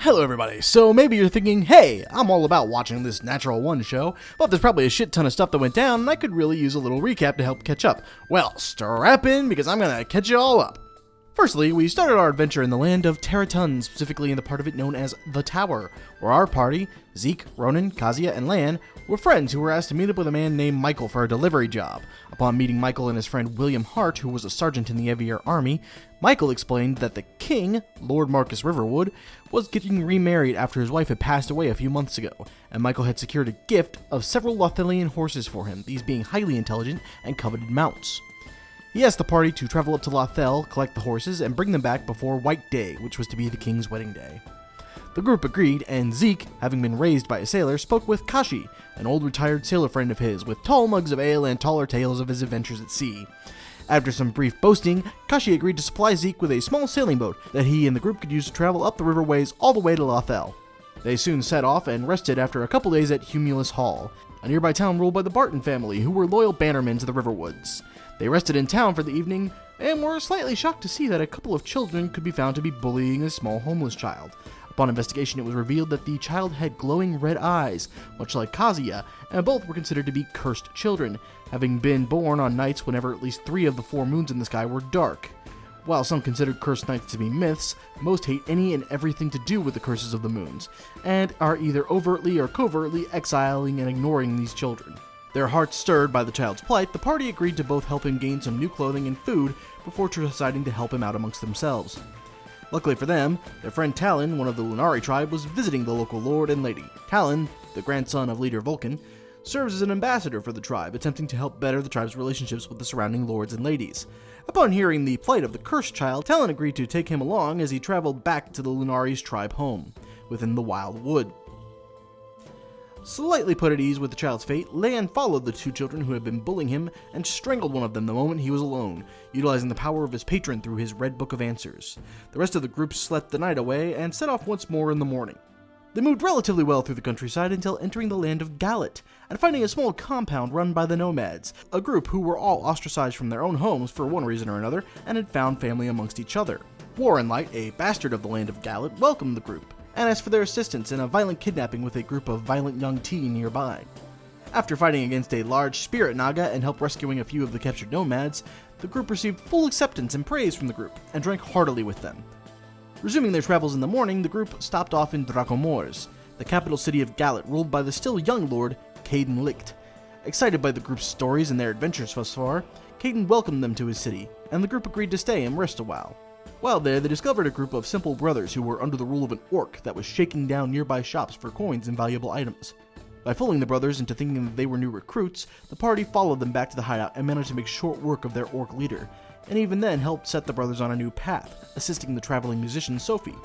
Hello everybody, so maybe you're thinking, hey, I'm all about watching this Natural 1 show, but there's probably a shit ton of stuff that went down and I could really use a little recap to help catch up. Well, strap in because I'm gonna catch you all up. Firstly, we started our adventure in the land of Terratun, specifically in the part of it known as The Tower, where our party, Zeke, Ronan, Kazia, and Lan, were friends who were asked to meet up with a man named Michael for a delivery job. Upon meeting Michael and his friend William Hart, who was a sergeant in the Evier army, Michael explained that the king, Lord Marcus Riverwood, was getting remarried after his wife had passed away a few months ago, and Michael had secured a gift of several Lothelian horses for him, these being highly intelligent and coveted mounts. He asked the party to travel up to Lothel, collect the horses, and bring them back before White Day, which was to be the king's wedding day. The group agreed, and Zeke, having been raised by a sailor, spoke with Kashi, an old retired sailor friend of his, with tall mugs of ale and taller tales of his adventures at sea. After some brief boasting, Kashi agreed to supply Zeke with a small sailing boat that he and the group could use to travel up the riverways all the way to Lothel. They soon set off and rested after a couple days at Humulus Hall, a nearby town ruled by the Barton family, who were loyal bannermen to the Riverwoods. They rested in town for the evening, and were slightly shocked to see that a couple of children could be found to be bullying a small homeless child. Upon investigation, it was revealed that the child had glowing red eyes, much like Kazuya, and both were considered to be cursed children, having been born on nights whenever at least 3 of the 4 moons in the sky were dark. While some considered cursed nights to be myths, most hate any and everything to do with the curses of the moons, and are either overtly or covertly exiling and ignoring these children. Their hearts stirred by the child's plight, the party agreed to both help him gain some new clothing and food before deciding to help him out amongst themselves. Luckily for them, their friend Talon, one of the Lunari tribe, was visiting the local lord and lady. Talon, the grandson of leader Vulcan, serves as an ambassador for the tribe, attempting to help better the tribe's relationships with the surrounding lords and ladies. Upon hearing the plight of the cursed child, Talon agreed to take him along as he traveled back to the Lunari's tribe home, within the Wild Wood. Slightly put at ease with the child's fate, Lan followed the 2 children who had been bullying him and strangled one of them the moment he was alone, utilizing the power of his patron through his Red Book of Answers. The rest of the group slept the night away and set off once more in the morning. They moved relatively well through the countryside until entering the land of Gallet, and finding a small compound run by the Nomads, a group who were all ostracized from their own homes for one reason or another and had found family amongst each other. Warrenlight, a bastard of the land of Gallet, welcomed the group, and asked for their assistance in a violent kidnapping with a group of violent young teen nearby. After fighting against a large spirit naga and help rescuing a few of the captured nomads, the group received full acceptance and praise from the group, and drank heartily with them. Resuming their travels in the morning, the group stopped off in Dracomores, the capital city of Gallet, ruled by the still young lord, Caden Licht. Excited by the group's stories and their adventures thus far, Caden welcomed them to his city, and the group agreed to stay and rest a while. While there, they discovered a group of simple brothers who were under the rule of an orc that was shaking down nearby shops for coins and valuable items. By fooling the brothers into thinking that they were new recruits, the party followed them back to the hideout and managed to make short work of their orc leader, and even then helped set the brothers on a new path, assisting the traveling musician Sophie.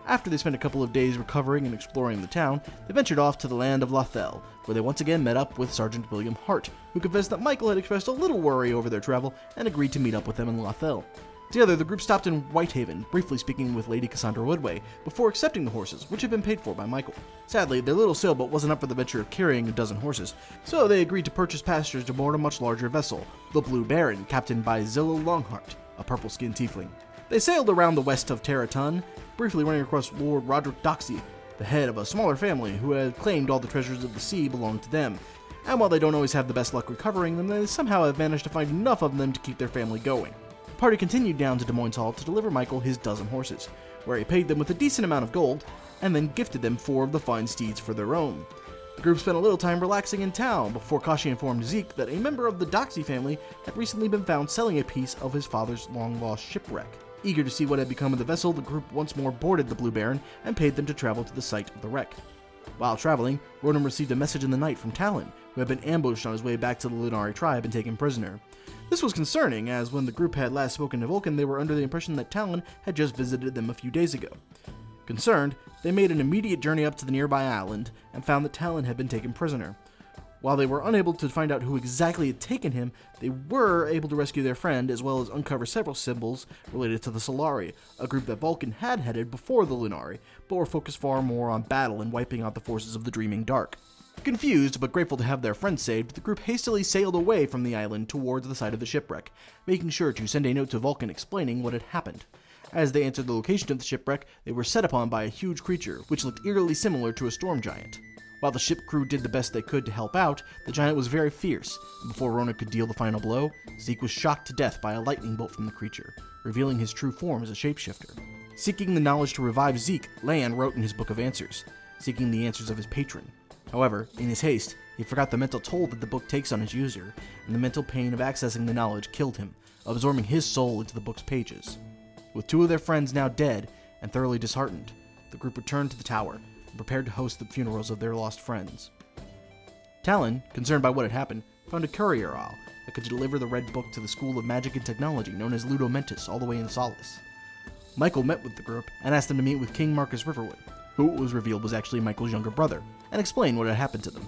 After they spent a couple of days recovering and exploring the town, they ventured off to the land of Lothel, where they once again met up with Sergeant William Hart, who confessed that Michael had expressed a little worry over their travel and agreed to meet up with them in Lothel. Together, the group stopped in Whitehaven, briefly speaking with Lady Cassandra Woodway, before accepting the horses, which had been paid for by Michael. Sadly, their little sailboat wasn't up for the venture of carrying a dozen horses, so they agreed to purchase passengers to board a much larger vessel, the Blue Baron, captained by Zillow Longheart, a purple-skinned tiefling. They sailed around the west of Terratun, briefly running across Lord Roderick Doxy, the head of a smaller family who had claimed all the treasures of the sea belonged to them. And while they don't always have the best luck recovering them, they somehow have managed to find enough of them to keep their family going. The party continued down to Des Moines Hall to deliver Michael his dozen horses, where he paid them with a decent amount of gold, and then gifted them 4 of the fine steeds for their own. The group spent a little time relaxing in town before Kashi informed Zeke that a member of the Doxy family had recently been found selling a piece of his father's long-lost shipwreck. Eager to see what had become of the vessel, the group once more boarded the Blue Baron and paid them to travel to the site of the wreck. While traveling, Ronan received a message in the night from Talon, who had been ambushed on his way back to the Lunari tribe and taken prisoner. This was concerning, as when the group had last spoken to Vulcan, they were under the impression that Talon had just visited them a few days ago. Concerned, they made an immediate journey up to the nearby island and found that Talon had been taken prisoner. While they were unable to find out who exactly had taken him, they were able to rescue their friend as well as uncover several symbols related to the Solari, a group that Vulcan had headed before the Lunari, but were focused far more on battle and wiping out the forces of the Dreaming Dark. Confused, but grateful to have their friend saved, the group hastily sailed away from the island towards the site of the shipwreck, making sure to send a note to Vulcan explaining what had happened. As they entered the location of the shipwreck, they were set upon by a huge creature, which looked eerily similar to a storm giant. While the ship crew did the best they could to help out, the giant was very fierce, and before Ronan could deal the final blow, Zeke was shocked to death by a lightning bolt from the creature, revealing his true form as a shapeshifter. Seeking the knowledge to revive Zeke, Lan wrote in his Book of Answers, seeking the answers of his patron. However, in his haste, he forgot the mental toll that the book takes on his user, and the mental pain of accessing the knowledge killed him, absorbing his soul into the book's pages. With two of their friends now dead and thoroughly disheartened, the group returned to the tower and prepared to host the funerals of their lost friends. Talon, concerned by what had happened, found a courier owl that could deliver the red book to the School of Magic and Technology known as Ludomentis all the way in Solace. Michael met with the group and asked them to meet with King Marcus Riverwood, who it was revealed was actually Michael's younger brother, and explain what had happened to them.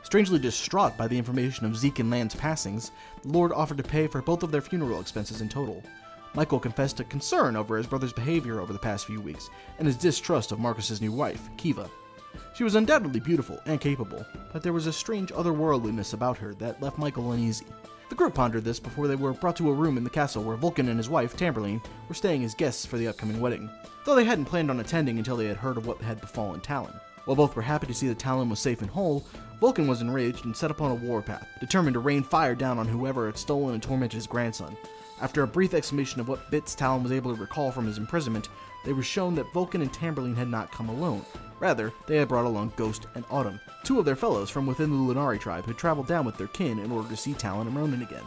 Strangely distraught by the information of Zeke and Lan's passings, the Lord offered to pay for both of their funeral expenses in total. Michael confessed a concern over his brother's behavior over the past few weeks, and his distrust of Marcus's new wife, Kiva. She was undoubtedly beautiful and capable, but there was a strange otherworldliness about her that left Michael uneasy. The group pondered this before they were brought to a room in the castle where Vulcan and his wife, Tamberline, were staying as guests for the upcoming wedding, though they hadn't planned on attending until they had heard of what had befallen Talon. While both were happy to see that Talon was safe and whole, Vulcan was enraged and set upon a warpath, determined to rain fire down on whoever had stolen and tormented his grandson. After a brief explanation of what bits Talon was able to recall from his imprisonment, they were shown that Vulcan and Tamberline had not come alone. Rather, they had brought along Ghost and Autumn, two of their fellows from within the Lunari tribe who traveled down with their kin in order to see Talon and Ronan again.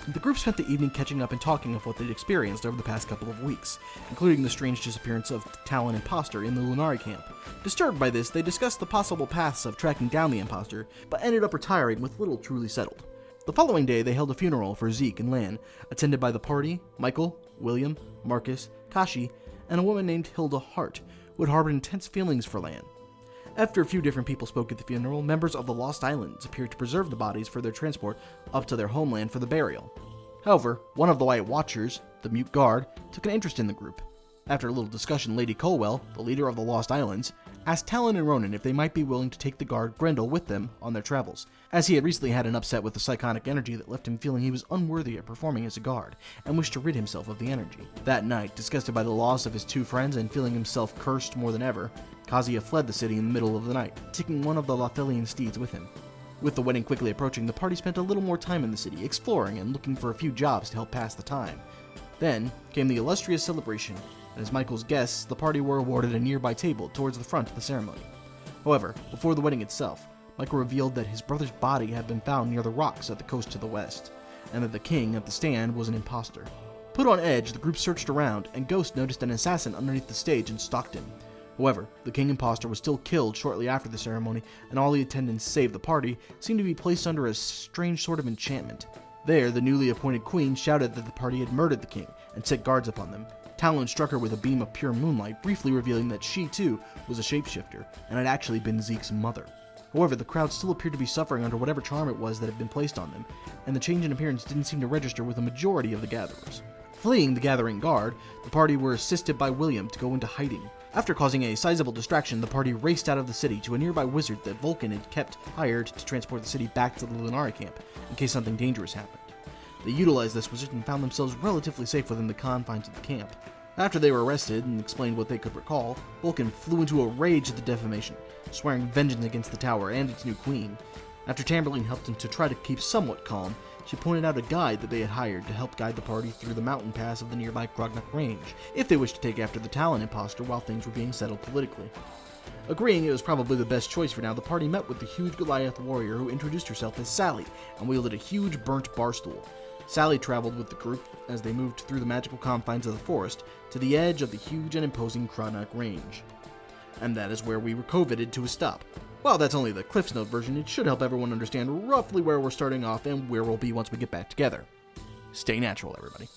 The group spent the evening catching up and talking of what they'd experienced over the past couple of weeks, including the strange disappearance of Talon Imposter in the Lunari camp. Disturbed by this, they discussed the possible paths of tracking down the imposter, but ended up retiring with little truly settled. The following day, they held a funeral for Zeke and Lan, attended by the party, Michael, William, Marcus, Kashi, and a woman named Hilda Hart, who had harbored intense feelings for Lan. After a few different people spoke at the funeral, members of the Lost Islands appeared to preserve the bodies for their transport up to their homeland for the burial. However, one of the White Watchers, the Mute Guard, took an interest in the group. After a little discussion, Lady Colwell, the leader of the Lost Islands, asked Talon and Ronan if they might be willing to take the guard Grendel with them on their travels, as he had recently had an upset with the psychonic energy that left him feeling he was unworthy of performing as a guard, and wished to rid himself of the energy. That night, disgusted by the loss of his two friends and feeling himself cursed more than ever, Kazuya fled the city in the middle of the night, taking one of the Lothelian steeds with him. With the wedding quickly approaching, the party spent a little more time in the city, exploring and looking for a few jobs to help pass the time. Then came the illustrious celebration, and as Michael's guests, the party were awarded a nearby table towards the front of the ceremony. However, before the wedding itself, Michael revealed that his brother's body had been found near the rocks at the coast to the west, and that the king at the stand was an imposter. Put on edge, the group searched around, and Ghost noticed an assassin underneath the stage and stalked him. However, the king imposter was still killed shortly after the ceremony, and all the attendants save the party seemed to be placed under a strange sort of enchantment. There, the newly appointed queen shouted that the party had murdered the king and set guards upon them. Talon struck her with a beam of pure moonlight, briefly revealing that she, too, was a shapeshifter, and had actually been Zeke's mother. However, the crowd still appeared to be suffering under whatever charm it was that had been placed on them, and the change in appearance didn't seem to register with a majority of the gatherers. Fleeing the gathering guard, the party were assisted by William to go into hiding. After causing a sizable distraction, the party raced out of the city to a nearby wizard that Vulcan had kept hired to transport the city back to the Lunari camp, in case something dangerous happened. They utilized this wizard and found themselves relatively safe within the confines of the camp. After they were arrested and explained what they could recall, Vulcan flew into a rage at the defamation, swearing vengeance against the tower and its new queen. After Tamberline helped him to try to keep somewhat calm, she pointed out a guide that they had hired to help guide the party through the mountain pass of the nearby Krognak Range, if they wished to take after the Talon imposter while things were being settled politically. Agreeing it was probably the best choice for now, the party met with the huge Goliath warrior who introduced herself as Sally and wielded a huge burnt barstool. Sally traveled with the group as they moved through the magical confines of the forest to the edge of the huge and imposing Krognak Range. And that is where we were coveted to a stop. While that's only the Cliff's Note version, it should help everyone understand roughly where we're starting off and where we'll be once we get back together. Stay natural, everybody.